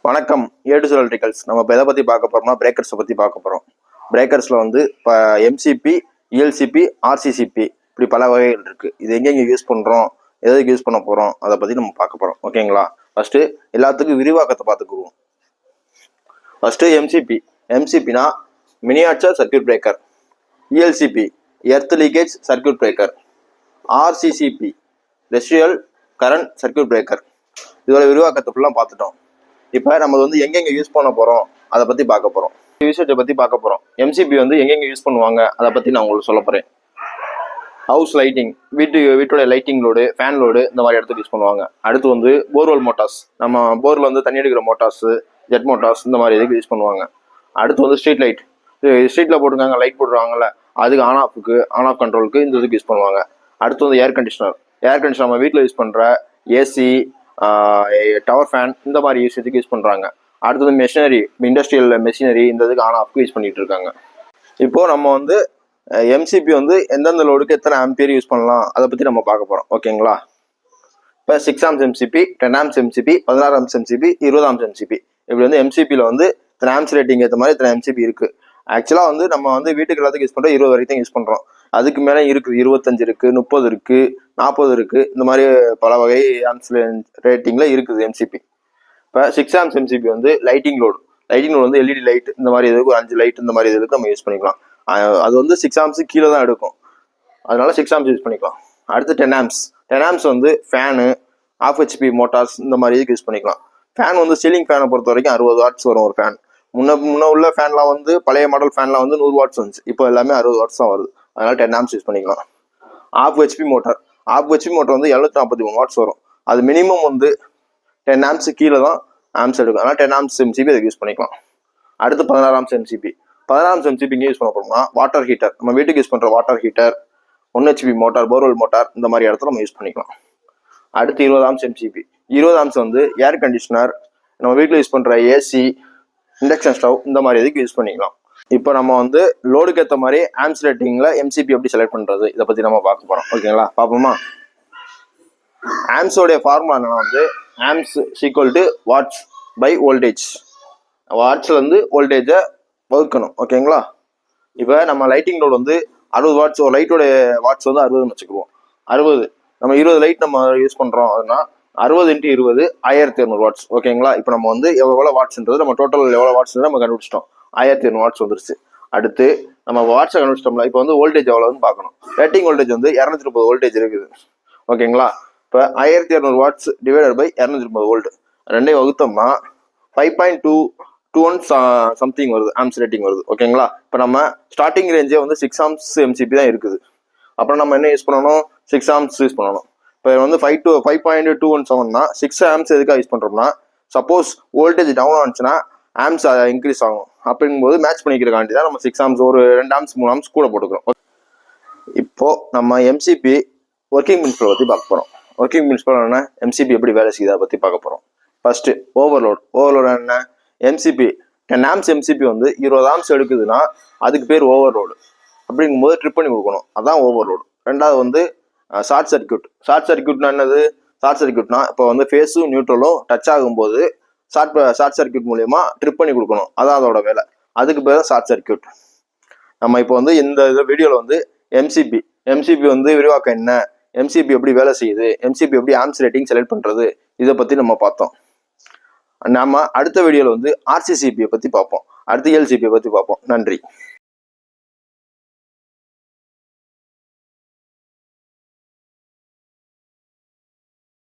வணக்கம். ஏடு to electricals. நம்ம இப்போ எதை பற்றி பார்க்க போகிறோம்னா பிரேக்கர்ஸை பற்றி பார்க்க போகிறோம். பிரேக்கர்ஸில் வந்து இப்போ எம்சிபி, இஎல்சிபி, ஆர்சிசிபி இப்படி பல வகைகள் இருக்குது. இது எங்கெங்கே யூஸ் பண்ணுறோம், எதுக்கு யூஸ் பண்ண போகிறோம், அதை பற்றி நம்ம பார்க்க போகிறோம். ஓகேங்களா? ஃபஸ்ட்டு எல்லாத்துக்கும் விரிவாக்கத்தை பார்த்துக்குவோம். First MCB. எம்சிபினா miniature circuit breaker. ELCB earth leakage circuit breaker. RCCB residual current circuit breaker. இதோட விரிவாக்கத்தை ஃபுல்லாக பார்த்துட்டோம். இப்போ நம்ம வந்து எங்கெங்கே யூஸ் பண்ண போகிறோம் அதை பற்றி பார்க்க போகிறோம். யூசேஜை பற்றி பார்க்க போகிறோம். எம்சிபி வந்து எங்கெங்கே யூஸ் பண்ணுவாங்க அதை பற்றி நான் உங்களுக்கு சொல்ல போகிறேன். ஹவுஸ் லைட்டிங், வீட்டோட லைட்டிங் லோடு, ஃபேன் லோடு இந்த மாதிரி இடத்துக்கு யூஸ் பண்ணுவாங்க. அடுத்து வந்து போர்வெல் மோட்டார்ஸ், நம்ம போரில் வந்து தண்ணி எடுக்கிற மோட்டார்ஸு, ஜெட் மோட்டார்ஸ் இந்த மாதிரி இதுக்கு யூஸ் பண்ணுவாங்க. அடுத்து வந்து ஸ்ட்ரீட் லைட், ஸ்ட்ரீட்டில் போட்டுருக்காங்க லைட் போட்டுருவாங்கல்ல, அதுக்கு ஆன் ஆஃப் கண்ட்ரோலுக்கு இந்த இதுக்கு யூஸ் பண்ணுவாங்க. அடுத்து வந்து ஏர் கண்டிஷனர் நம்ம வீட்டில் யூஸ் பண்ணுற ஏசி, டவர் ஃபேன் இந்த மாதிரி யூஸுக்கு யூஸ் பண்ணுறாங்க. அடுத்தது மெஷினரி, இண்டஸ்ட்ரியல் மெஷினரி இந்த இதுக்கு ஆன் ஆஃப்க்கு யூஸ் பண்ணிட்டு இருக்காங்க. இப்போது நம்ம வந்து எம்சிபி வந்து எந்தெந்த லோடுக்கு எத்தனை ஆம்பியர் யூஸ் பண்ணலாம் அதை பற்றி நம்ம பார்க்க போகிறோம். ஓகேங்களா? இப்போ 6 amps MCB, 10 amps MCB, 16 amps MCB, 20 amps MCB இப்படி வந்து எம்சிபியில் வந்து இத்தனை ஆம்ஸ் ரேட்டிங் ஏற்ற மாதிரி இத்தனை எம்சிபி இருக்குது. ஆக்சுவலாக வந்து நம்ம வந்து வீட்டுக்கு எல்லாத்துக்கும் யூஸ் பண்ணுறோம், 20 வரைக்கும் யூஸ் பண்ணுறோம். அதுக்கு மேலே இருக்குது, 25 இருக்குது, 30 இருக்குது, 40 இருக்குது. இந்த மாதிரி பல வகை ஆம்ஸ் ரேட்டிங்கில் இருக்குது எம்சிபி. இப்போ 6 amps எம்சிபி வந்து லைட்டிங் லோடு வந்து எல்இடி லைட் இந்த மாதிரி இதுக்கு 5 லைட் இந்த மாதிரி இதுக்கு நம்ம யூஸ் பண்ணிக்கலாம். அது வந்து 6 amps கீழே தான் எடுக்கும், அதனால 6 amps யூஸ் பண்ணிக்கலாம். அடுத்து 10 amps வந்து ஃபேனு, ஆஃப் ஹெச்பி மோட்டார்ஸ் இந்த மாதிரி இதுக்கு யூஸ் பண்ணிக்கலாம். ஃபேன் வந்து சீலிங் ஃபேனை பொறுத்த வரைக்கும் 60 watts வரும் ஒரு ஃபேன். முன்ன உள்ள ஃபேன்லாம் வந்து பழைய மாடல் ஃபேன்லாம் வந்து 100 watts வந்துச்சு. இப்போ எல்லாமே 60 watts தான் வருது, அதனால 10 amps யூஸ் பண்ணிக்கலாம். ஆஃப் ஹெச்பி மோட்டார் வந்து 743 watts வரும். அது மினிமம் வந்து 10 amps கீழே தான் ஆம்ஸ் எடுக்கும், அதனால 10 amps எம்சிபி அதுக்கு யூஸ் பண்ணிக்கலாம். அடுத்து 16 amps எம்சிபி. 16 amps எம்சிபி இங்கே யூஸ் பண்ண போறோம்னா வாட்டர் ஹீட்டர், நம்ம வீட்டுக்கு யூஸ் பண்ற water heater, 1 HP motor, borewell motor இந்த மாதிரி இடத்துல நம்ம யூஸ் பண்ணிக்கலாம். அடுத்து 20 amps எம்சிபி. 20 amps வந்து ஏர் கண்டிஷனர், நம்ம வீட்டில் யூஸ் பண்ற ஏசி, இண்டக்ஷன் ஸ்டவ் இந்த மாதிரி இதுக்கு யூஸ் பண்ணிக்கலாம். இப்போ நம்ம வந்து லோடுக்கு ஏற்ற மாதிரி ஆம்ஸ் ரேட்டிங்ல எம்சிபி எப்படி செலக்ட் பண்றது இதை பத்தி நம்ம பார்க்க போறோம். ஓகேங்களா? பார்ப்போமா? ஆம்ஸோடைய ஃபார்முலா என்னன்னா வந்து amps equal to watts by voltage. வாட்ஸ்ல இருந்து வோல்டேஜை வகுக்கணும். ஓகேங்களா? இப்போ நம்ம லைட்டிங் லோடு வந்து 60 watts, ஒரு லைட்டோட வாட்ஸ் வந்து 60ன்னு வச்சுக்குவோம். 60 நம்ம 20 லைட் நம்ம யூஸ் பண்றோம், அதுனா 60 × 20 1200 watts. ஓகேங்களா? இப்போ நம்ம வந்து எவ்வளோ வாட்ஸ்ன்றது நம்ம டோட்டல் எவ்வளோ வாட்ஸ் நம்ம கண்டுபிடிச்சிட்டோம். 1200 watts வந்துருச்சு. அடுத்து நம்ம வாட்ஸை கண்டுபிடிச்சிட்டோம்ல, இப்போ வந்து வோல்டேஜ் எவ்வளோன்னு பார்க்கணும். ரேட்டிங் வோல்டேஜ் வந்து 230 வோல்டேஜ் இருக்குது. ஓகேங்களா? இப்போ 1200 watts டிவைடட் பை 230 வோல்ட் ரெண்டையும் வகுத்தோம்னா 5.221 சம்திங் வருது, ஆம்ஸ் ரேட்டிங் வருது. ஓகேங்களா? இப்போ நம்ம ஸ்டார்டிங் ரேஞ்சே வந்து 6 amps எம்சிபி தான் இருக்குது. அப்புறம் நம்ம என்ன யூஸ் பண்ணணும்? 6 amps யூஸ் பண்ணணும். இப்போ வந்து 5.217னா 6 amps எதுக்காக யூஸ் பண்ணுறோம்னா, சப்போஸ் வோல்டேஜ் டவுன் ஆனிச்சுன்னா ஆம்ஸ் இன்க்ரீஸ் ஆகும். அப்படிங்கும்போது மேட்ச் பண்ணிக்கிறக்காண்டி தான் நம்ம 6 amps ஒரு 2 amps 3 amps கூட போட்டுக்கிறோம். இப்போ நம்ம எம்சிபி ஒர்க்கிங் பிரின்சிபல் பற்றி பார்க்க போகிறோம். ஒர்க்கிங் பிரின்சிபல் என்ன, எம்சிபி எப்படி வேலை செய்யுது அதை பற்றி பார்க்க போகிறோம். ஃபர்ஸ்ட் ஓவர்லோட் என்ன, எம்சிபி 10 amps எம்சிபி வந்து 20 amps எடுக்குதுன்னா அதுக்கு பேர் ஓவர்லோடு. அப்படிங்கும்போது ட்ரிப் பண்ணி கொடுக்கணும், அதான் ஓவர்லோடு. ரெண்டாவது வந்து ஷார்ட் சர்க்யூட்னா என்னது? ஷார்ட் சர்க்யூட்னா இப்போ வந்து ஃபேஸும் நியூட்ரலும் டச் ஆகும்போது ஷார்ட் சர்க்யூட் மூலியமா ட்ரிப் பண்ணி கொடுக்கணும், அதான் அதோட வேலை. அதுக்கு பேர் ஷார்ட் சர்க்யூட். நம்ம இப்போ வந்து இந்த வீடியோவில் வந்து எம்சிபி வந்து விரிவாக்கம் என்ன, எம்சிபி எப்படி வேலை செய்யுது, எம்சிபி எப்படி ஆம்ஸ் ரேட்டிங் செலக்ட் பண்றது இதை பத்தி நம்ம பார்த்தோம். நம்ம அடுத்த வீடியோவில் வந்து ஆர்சிசிபியை பத்தி பார்ப்போம், அடுத்து எல்சிபியை பத்தி பார்ப்போம். நன்றி.